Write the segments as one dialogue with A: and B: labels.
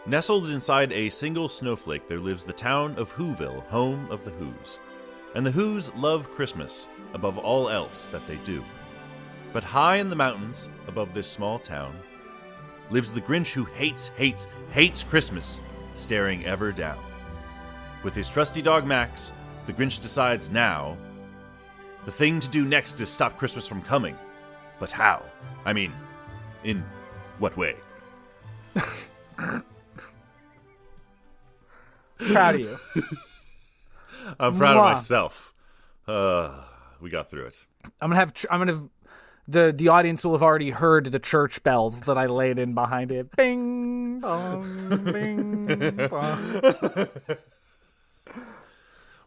A: Nestled inside a single snowflake, there lives the town of Whoville, home of the Whos. And the Whos love Christmas above all else that they do. But high in the mountains above this small town lives the Grinch who hates Christmas, staring ever down. With his trusty dog Max, the Grinch decides now the thing to do next is stop Christmas from coming. But how? I mean, in what way?
B: Proud of you.
A: I'm proud of myself. We got through it.
B: The audience will have already heard the church bells that I laid in behind it. Bing bong, bing bong.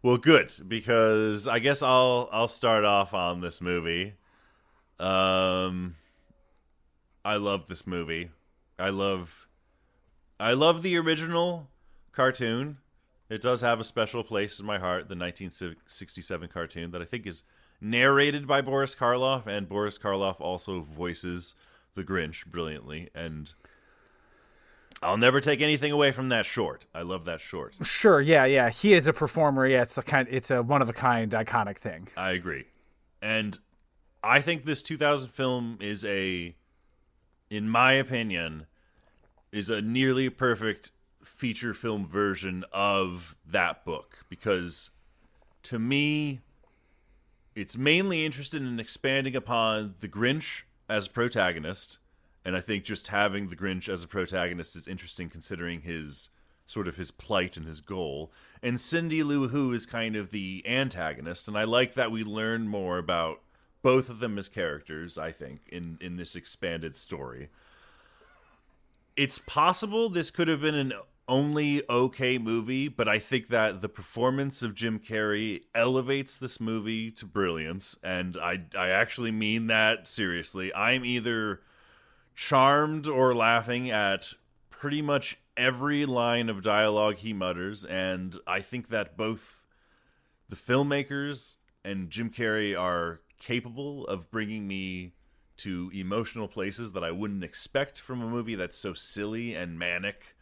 A: Well, good, because I guess I'll start off on this movie. I love this movie. I love the original cartoon. It does have a special place in my heart, the 1967 cartoon that I think is narrated by Boris Karloff, and Boris Karloff also voices the Grinch brilliantly, and I'll never take anything away from that short. I love that short.
B: Sure, yeah. He is a performer. Yeah, it's a one of a kind, iconic thing.
A: I agree, and I think this 2000 film is in my opinion, is a nearly perfect feature film version of that book, because to me, it's mainly interested in expanding upon the Grinch as a protagonist. And I think just having the Grinch as a protagonist is interesting, considering his plight and his goal. And Cindy Lou Who is kind of the antagonist. And I like that we learn more about both of them as characters, I think, in this expanded story. It's possible this could have been an only okay movie, but I think that the performance of Jim Carrey elevates this movie to brilliance. And I actually mean that seriously. I'm either charmed or laughing at pretty much every line of dialogue he mutters, and I think that both the filmmakers and Jim Carrey are capable of bringing me to emotional places that I wouldn't expect from a movie that's so silly and manic.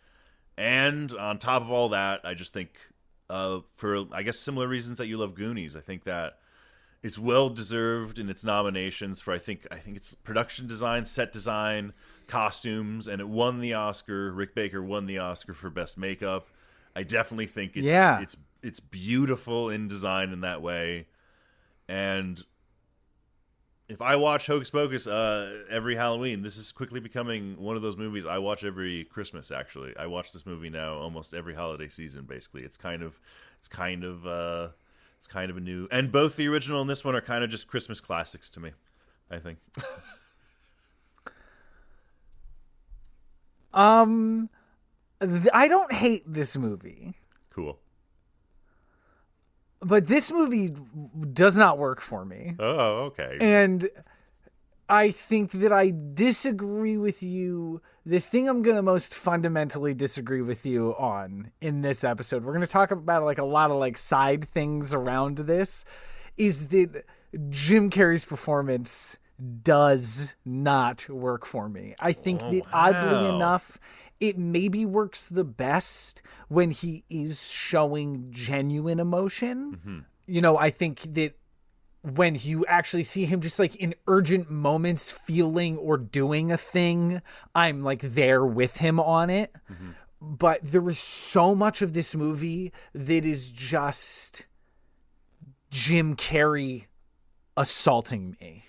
A: And on top of all that, I just think for I guess similar reasons that you love Goonies, I think that it's well deserved in its nominations for I think it's production design, set design, costumes, and it won the Oscar. Rick Baker won the Oscar for best makeup. I definitely think it's beautiful in design in that way. And if I watch Hocus Pocus every Halloween, this is quickly becoming one of those movies I watch every Christmas. Actually, I watch this movie now almost every holiday season. Basically, it's kind of a new, and both the original and this one are kind of just Christmas classics to me, I think.
B: I don't hate this movie.
A: Cool.
B: But this movie does not work for me.
A: Oh, okay.
B: And I think that I disagree with you. The thing I'm going to most fundamentally disagree with you on in this episode, we're going to talk about like a lot of like side things around this, is that Jim Carrey's performance does not work for me. I think that oddly enough, it maybe works the best when he is showing genuine emotion. Mm-hmm. You know, I think that when you actually see him just like in urgent moments feeling or doing a thing, I'm like there with him on it. Mm-hmm. But there is so much of this movie that is just Jim Carrey assaulting me.